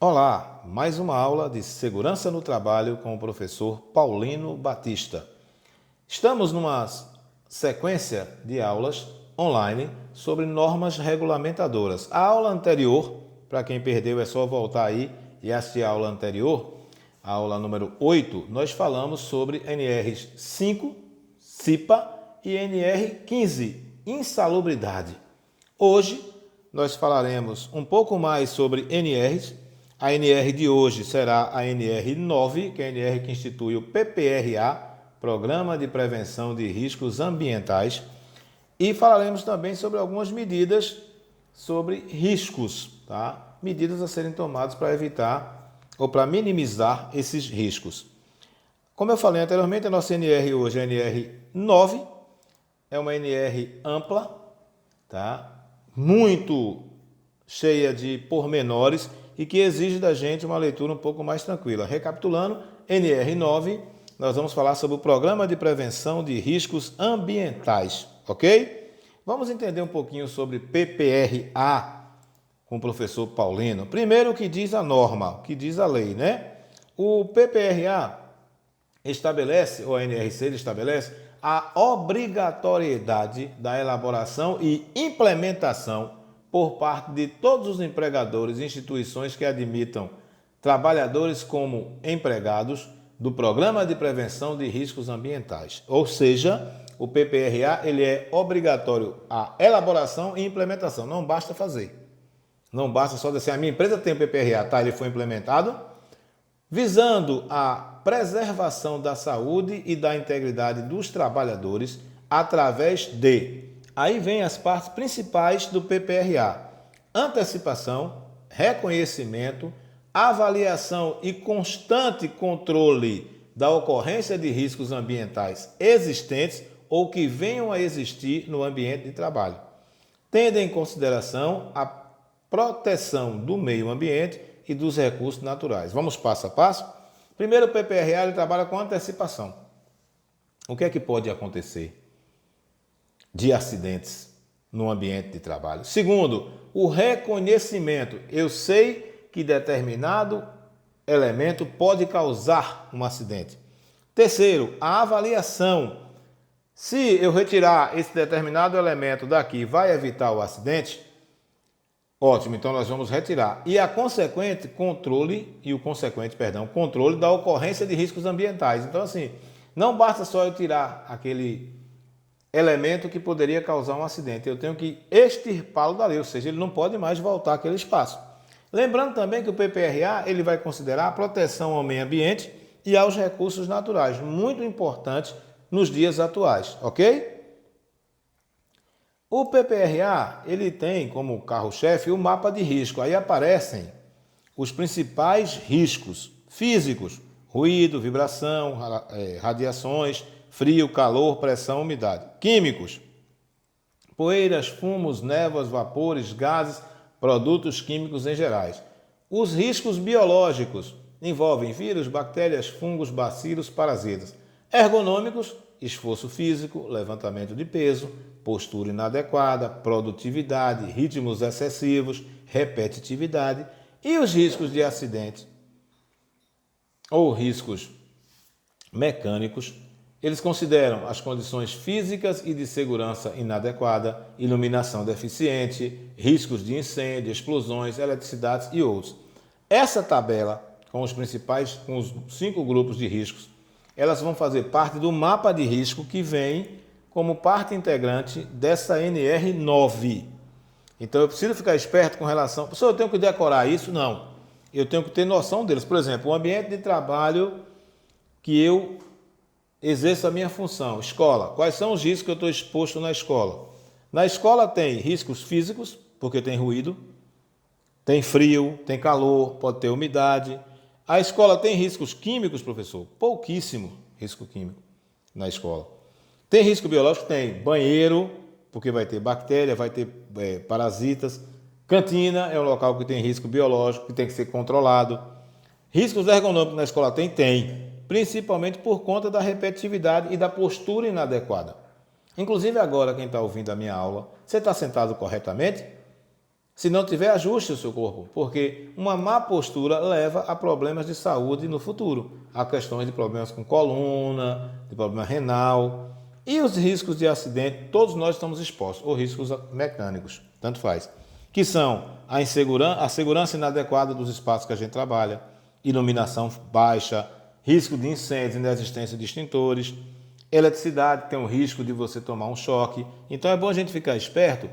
Olá, mais uma aula de segurança no trabalho com o professor Paulino Batista. Estamos numa sequência de aulas online sobre normas regulamentadoras. A aula anterior, para quem perdeu é só voltar aí e assistir a aula anterior, a aula número 8, nós falamos sobre NRs 5, CIPA e NR15, insalubridade. Hoje nós falaremos um pouco mais sobre NRs. A NR de hoje será a NR9, que é a NR que institui o PPRA, Programa de Prevenção de Riscos Ambientais, e falaremos também sobre algumas medidas sobre riscos, tá? Medidas a serem tomadas para evitar ou para minimizar esses riscos. Como eu falei anteriormente, a nossa NR hoje é a NR9, é uma NR ampla, tá? Muito cheia de pormenores e que exige da gente uma leitura um pouco mais tranquila. Recapitulando, NR9, nós vamos falar sobre o Programa de Prevenção de Riscos Ambientais, ok? Vamos entender um pouquinho sobre PPRA com o professor Paulino. Primeiro, o que diz a norma, o que diz a lei, né? O PPRA estabelece, ou a NRC estabelece, a obrigatoriedade da elaboração e implementação por parte de todos os empregadores e instituições que admitam trabalhadores como empregados do Programa de Prevenção de Riscos Ambientais. Ou seja, o PPRA ele é obrigatório a elaboração e implementação. Não basta fazer. Não basta só dizer, a minha empresa tem o PPRA, tá? Ele foi implementado, visando a preservação da saúde e da integridade dos trabalhadores através de... Aí vem as partes principais do PPRA: antecipação, reconhecimento, avaliação e constante controle da ocorrência de riscos ambientais existentes ou que venham a existir no ambiente de trabalho, tendo em consideração a proteção do meio ambiente e dos recursos naturais. Vamos passo a passo? Primeiro, o PPRA ele trabalha com antecipação. O que é que pode acontecer de acidentes no ambiente de trabalho? Segundo, o reconhecimento. Eu sei que determinado elemento pode causar um acidente. Terceiro, a avaliação. Se eu retirar esse determinado elemento daqui, vai evitar o acidente? Ótimo, então nós vamos retirar. E a consequente controle controle da ocorrência de riscos ambientais. Então assim, não basta só eu tirar aquele elemento que poderia causar um acidente. Eu tenho que extirpá-lo dali, ou seja, ele não pode mais voltar àquele espaço. Lembrando também que o PPRA ele vai considerar a proteção ao meio ambiente e aos recursos naturais, muito importante nos dias atuais, ok? O PPRA ele tem como carro-chefe o mapa de risco. Aí aparecem os principais riscos físicos: ruído, vibração, radiações, frio, calor, pressão, umidade. Químicos: poeiras, fumos, névoas, vapores, gases, produtos químicos em gerais. Os riscos biológicos envolvem vírus, bactérias, fungos, bacilos, parasitas. Ergonômicos: esforço físico, levantamento de peso, postura inadequada, produtividade, ritmos excessivos, repetitividade. E os riscos de acidente ou riscos mecânicos, eles consideram as condições físicas e de segurança inadequada, iluminação deficiente, riscos de incêndio, explosões, eletricidades e outros. Essa tabela, com os 5 grupos de riscos, elas vão fazer parte do mapa de risco que vem como parte integrante dessa NR9. Então eu preciso ficar esperto com relação... Professor, eu tenho que decorar isso? Não. Eu tenho que ter noção deles. Por exemplo, o ambiente de trabalho que eu exerço a minha função. Escola. Quais são os riscos que eu estou exposto na escola? Na escola tem riscos físicos, porque tem ruído, tem frio, tem calor, pode ter umidade. A escola tem riscos químicos, professor? Pouquíssimo risco químico na escola. Tem risco biológico? Tem. Banheiro, porque vai ter bactéria, vai ter parasitas. Cantina é um local que tem risco biológico, que tem que ser controlado. Riscos ergonômicos na escola tem? Tem. Principalmente por conta da repetitividade e da postura inadequada. Inclusive agora, quem está ouvindo a minha aula, você está sentado corretamente? Se não tiver, ajuste o seu corpo, porque uma má postura leva a problemas de saúde no futuro, a questões de problemas com coluna, de problema renal e os riscos de acidente, todos nós estamos expostos, ou riscos mecânicos, tanto faz, que são a segurança inadequada dos espaços que a gente trabalha, iluminação baixa, risco de incêndios, inexistência de extintores, eletricidade, tem o risco de você tomar um choque. Então é bom a gente ficar esperto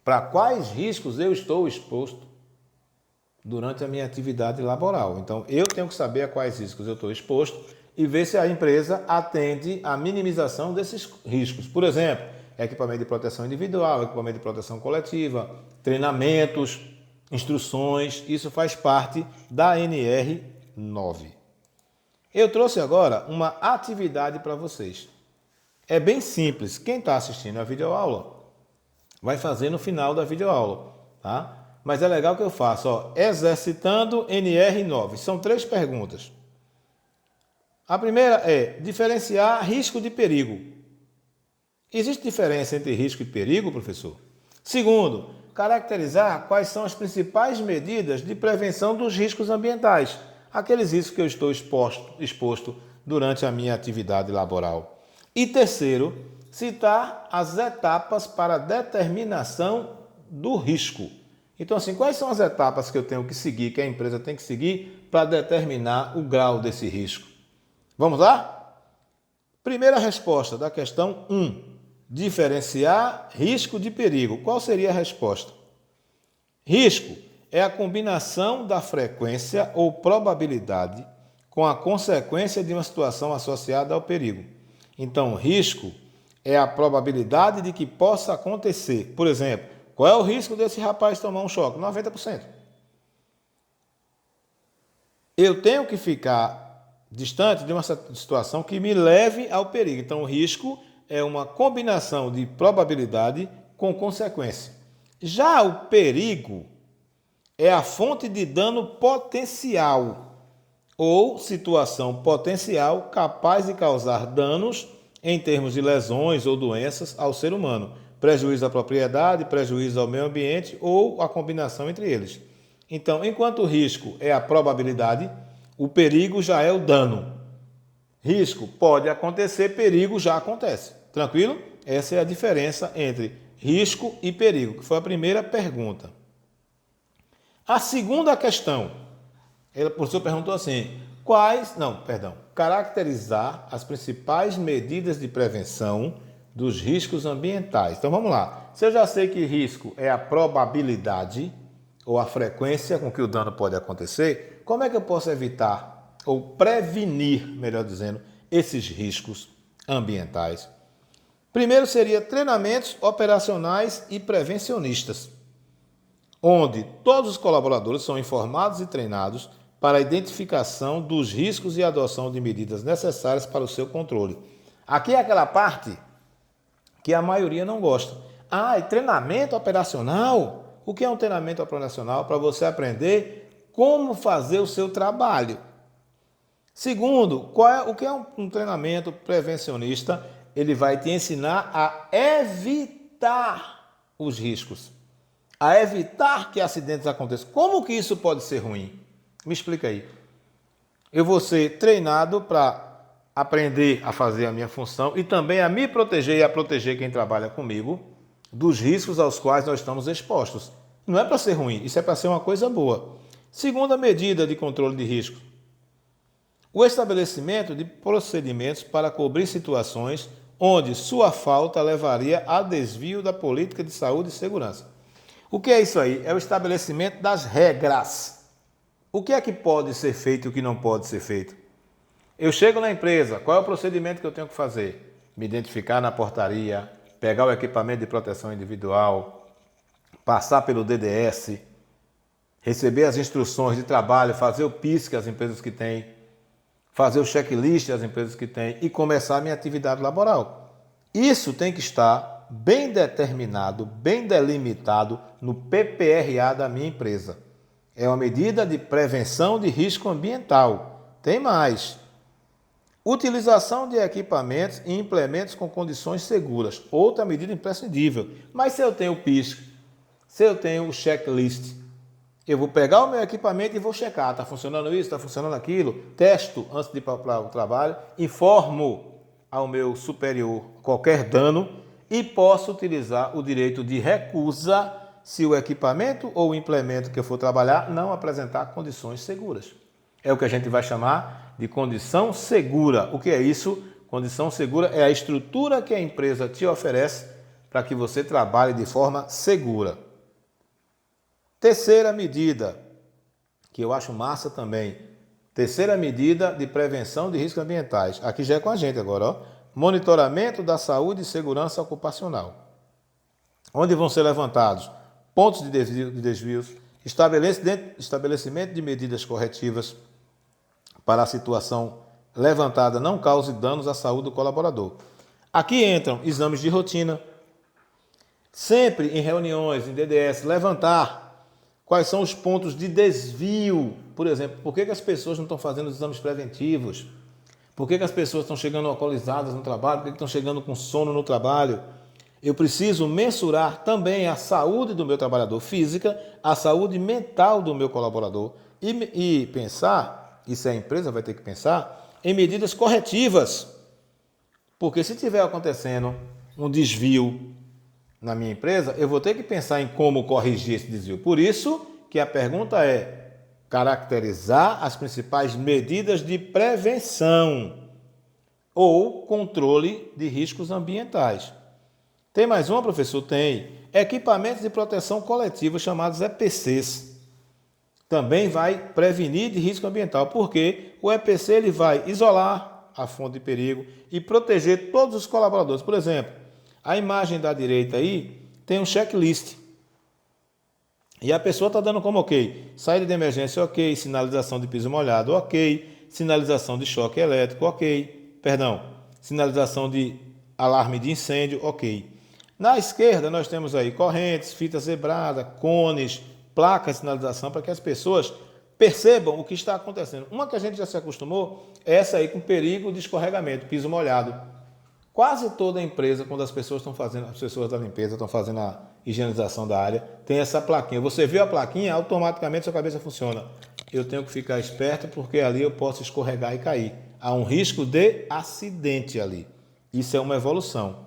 para quais riscos eu estou exposto durante a minha atividade laboral. Então, eu tenho que saber a quais riscos eu estou exposto e ver se a empresa atende à minimização desses riscos. Por exemplo, equipamento de proteção individual, equipamento de proteção coletiva, treinamentos, instruções, isso faz parte da NR9. Eu trouxe agora uma atividade para vocês. É bem simples. Quem está assistindo a videoaula vai fazer no final da videoaula, tá? Mas é legal que eu faça, ó, exercitando NR9. São 3 perguntas. A primeira é diferenciar risco de perigo. Existe diferença entre risco e perigo, professor? Segundo, caracterizar quais são as principais medidas de prevenção dos riscos ambientais, aqueles riscos que eu estou exposto durante a minha atividade laboral. E terceiro, citar as etapas para a determinação do risco. Então, assim, quais são as etapas que eu tenho que seguir, que a empresa tem que seguir para determinar o grau desse risco? Vamos lá? Primeira resposta da questão 1. Diferenciar risco de perigo. Qual seria a resposta? Risco é a combinação da frequência ou probabilidade com a consequência de uma situação associada ao perigo. Então, risco é a probabilidade de que possa acontecer. Por exemplo, qual é o risco desse rapaz tomar um choque? 90%. Eu tenho que ficar distante de uma situação que me leve ao perigo. Então, o risco é uma combinação de probabilidade com consequência. Já o perigo é a fonte de dano potencial ou situação potencial capaz de causar danos em termos de lesões ou doenças ao ser humano, prejuízo à propriedade, prejuízo ao meio ambiente ou a combinação entre eles. Então, enquanto o risco é a probabilidade, o perigo já é o dano. Risco pode acontecer, perigo já acontece. Tranquilo? Essa é a diferença entre risco e perigo, que foi a primeira pergunta. A segunda questão, o professor perguntou assim, caracterizar as principais medidas de prevenção dos riscos ambientais. Então vamos lá. Se eu já sei que risco é a probabilidade ou a frequência com que o dano pode acontecer, como é que eu posso evitar ou prevenir, melhor dizendo, esses riscos ambientais? Primeiro seria treinamentos operacionais e prevencionistas, onde todos os colaboradores são informados e treinados para a identificação dos riscos e adoção de medidas necessárias para o seu controle. Aqui é aquela parte que a maioria não gosta. E treinamento operacional? O que é um treinamento operacional? Para você aprender como fazer o seu trabalho. Segundo, o que é um treinamento prevencionista? Ele vai te ensinar a evitar os riscos, a evitar que acidentes aconteçam. Como que isso pode ser ruim? Me explica aí. Eu vou ser treinado para aprender a fazer a minha função e também a me proteger e a proteger quem trabalha comigo dos riscos aos quais nós estamos expostos. Não é para ser ruim, isso é para ser uma coisa boa. Segunda medida de controle de risco: o estabelecimento de procedimentos para cobrir situações onde sua falta levaria a desvio da política de saúde e segurança. O que é isso aí? É o estabelecimento das regras. O que é que pode ser feito e o que não pode ser feito? Eu chego na empresa, qual é o procedimento que eu tenho que fazer? Me identificar na portaria, pegar o equipamento de proteção individual, passar pelo DDS, receber as instruções de trabalho, fazer o PIS que as empresas que têm, fazer o checklist das empresas que têm e começar a minha atividade laboral. Isso tem que estar bem determinado, bem delimitado no PPRA da minha empresa. É uma medida de prevenção de risco ambiental. Tem mais. Utilização de equipamentos e implementos com condições seguras. Outra medida imprescindível. Mas se eu tenho o PIS, Se eu tenho o checklist, eu vou pegar o meu equipamento e vou checar, está funcionando isso, está funcionando aquilo, testo antes de ir para o trabalho, informo ao meu superior qualquer dano e posso utilizar o direito de recusa se o equipamento ou o implemento que eu for trabalhar não apresentar condições seguras. É o que a gente vai chamar de condição segura. O que é isso? Condição segura é a estrutura que a empresa te oferece para que você trabalhe de forma segura. Terceira medida, que eu acho massa também. Terceira medida de prevenção de riscos ambientais. Aqui já é com a gente agora, ó. Monitoramento da saúde e segurança ocupacional. Onde vão ser levantados pontos de desvios, estabelecimento de medidas corretivas para a situação levantada não cause danos à saúde do colaborador. Aqui entram exames de rotina, sempre em reuniões, em DDS, levantar quais são os pontos de desvio. Por exemplo, por que as pessoas não estão fazendo os exames preventivos? Por que as pessoas estão chegando alcoolizadas no trabalho? Por que estão chegando com sono no trabalho? Eu preciso mensurar também a saúde do meu trabalhador física, a saúde mental do meu colaborador e pensar, isso a empresa vai ter que pensar, em medidas corretivas. Porque se estiver acontecendo um desvio na minha empresa, eu vou ter que pensar em como corrigir esse desvio. Por isso que a pergunta é caracterizar as principais medidas de prevenção ou controle de riscos ambientais. Tem mais uma, professor? Tem. Equipamentos de proteção coletiva, chamados EPCs. Também vai prevenir de risco ambiental, porque o EPC ele vai isolar a fonte de perigo e proteger todos os colaboradores. Por exemplo, a imagem da direita aí tem um checklist. E a pessoa está dando como ok. Saída de emergência, ok. Sinalização de piso molhado, ok. Sinalização de choque elétrico, ok. Perdão, sinalização de alarme de incêndio, ok. Na esquerda nós temos aí correntes, fita zebrada, cones, placas de sinalização para que as pessoas percebam o que está acontecendo. Uma que a gente já se acostumou é essa aí com perigo de escorregamento, piso molhado. Quase toda empresa, quando as pessoas da limpeza estão fazendo a higienização da área, tem essa plaquinha. Você vê a plaquinha, automaticamente sua cabeça funciona. Eu tenho que ficar esperto porque ali eu posso escorregar e cair. Há um risco de acidente ali. Isso é uma evolução.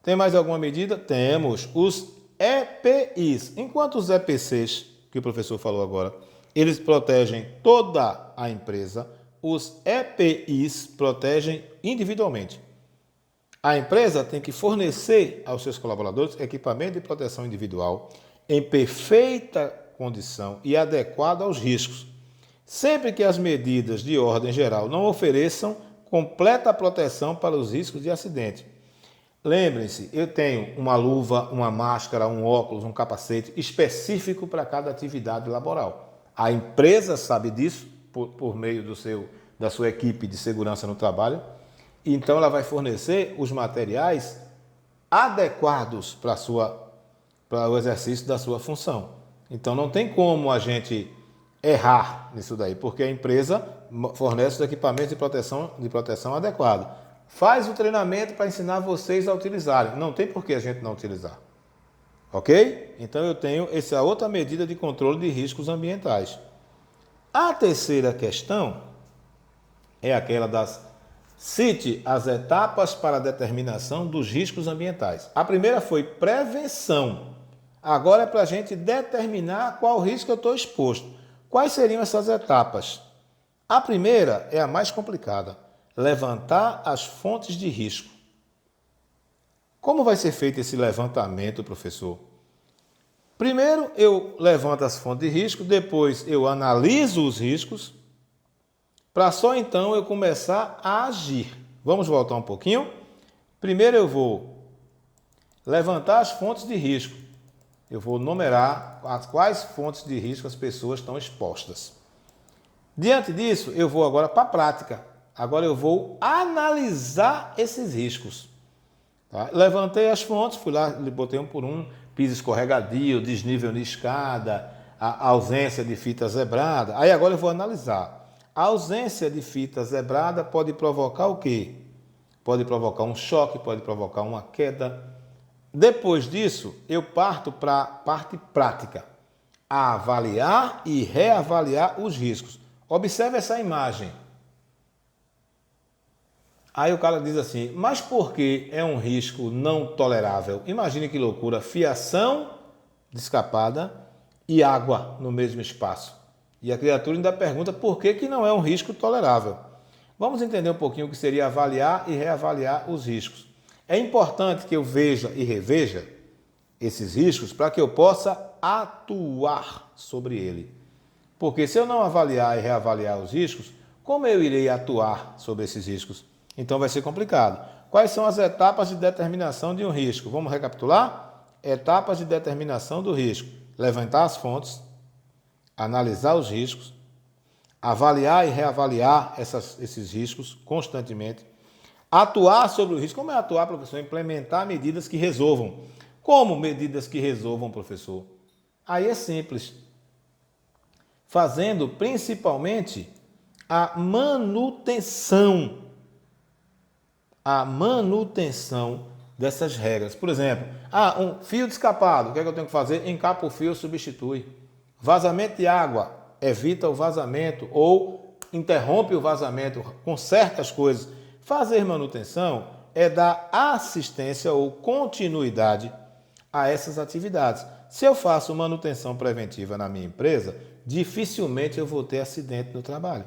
Tem mais alguma medida? Temos os EPIs. Enquanto os EPCs, que o professor falou agora, eles protegem toda a empresa, os EPIs protegem individualmente. A empresa tem que fornecer aos seus colaboradores equipamento de proteção individual em perfeita condição e adequado aos riscos, sempre que as medidas de ordem geral não ofereçam completa proteção para os riscos de acidente. Lembrem-se, eu tenho uma luva, uma máscara, um óculos, um capacete específico para cada atividade laboral. A empresa sabe disso por meio da sua equipe de segurança no trabalho. Então, ela vai fornecer os materiais adequados para o exercício da sua função. Então, não tem como a gente errar nisso daí, porque a empresa fornece os equipamentos de proteção adequados. Faz o treinamento para ensinar vocês a utilizarem. Não tem por que a gente não utilizar. Ok? Então, eu tenho essa outra medida de controle de riscos ambientais. A terceira questão é aquela cite as etapas para a determinação dos riscos ambientais. A primeira foi prevenção. Agora é para a gente determinar qual risco eu estou exposto. Quais seriam essas etapas? A primeira é a mais complicada. Levantar as fontes de risco. Como vai ser feito esse levantamento, professor? Primeiro eu levanto as fontes de risco, depois eu analiso os riscos, para só então eu começar a agir. Vamos voltar um pouquinho? Primeiro eu vou levantar as fontes de risco. Eu vou numerar as quais fontes de risco as pessoas estão expostas. Diante disso, eu vou agora para a prática. Agora eu vou analisar esses riscos. Tá? Levantei as fontes, fui lá, botei um por um, piso escorregadio, desnível de escada, a ausência de fita zebrada. Aí agora eu vou analisar. A ausência de fita zebrada pode provocar o quê? Pode provocar um choque, pode provocar uma queda. Depois disso, eu parto para a parte prática, a avaliar e reavaliar os riscos. Observe essa imagem. Aí o cara diz assim, mas por que é um risco não tolerável? Imagine que loucura, fiação de escapada e água no mesmo espaço. E a criatura ainda pergunta por que não é um risco tolerável. Vamos entender um pouquinho o que seria avaliar e reavaliar os riscos. É importante que eu veja e reveja esses riscos para que eu possa atuar sobre ele. Porque se eu não avaliar e reavaliar os riscos, como eu irei atuar sobre esses riscos? Então vai ser complicado. Quais são as etapas de determinação de um risco? Vamos recapitular? Etapas de determinação do risco. Levantar as fontes, analisar os riscos, avaliar e reavaliar esses riscos constantemente, atuar sobre o risco. Como é atuar, professor? Implementar medidas que resolvam. Como medidas que resolvam, professor? Aí é simples. Fazendo principalmente a manutenção dessas regras. Por exemplo, um fio descapado, o que é que eu tenho que fazer? Encapa o fio, substitui. Vazamento de água, evita o vazamento ou interrompe o vazamento, conserta as coisas. Fazer manutenção é dar assistência ou continuidade a essas atividades. Se eu faço manutenção preventiva na minha empresa, dificilmente eu vou ter acidente no trabalho.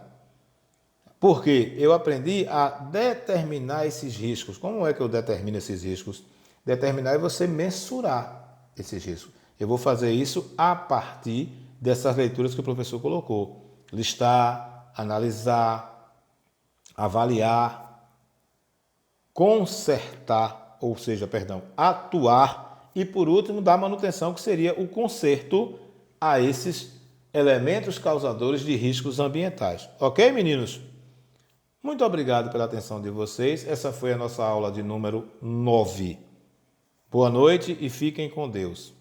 Porque eu aprendi a determinar esses riscos. Como é que eu determino esses riscos? Determinar é você mensurar esses riscos. Eu vou fazer isso a partir dessas leituras que o professor colocou. Listar, analisar, avaliar, consertar, ou seja, atuar e, por último, dar manutenção, que seria o conserto a esses elementos causadores de riscos ambientais. Ok, meninos? Muito obrigado pela atenção de vocês. Essa foi a nossa aula de número 9. Boa noite e fiquem com Deus.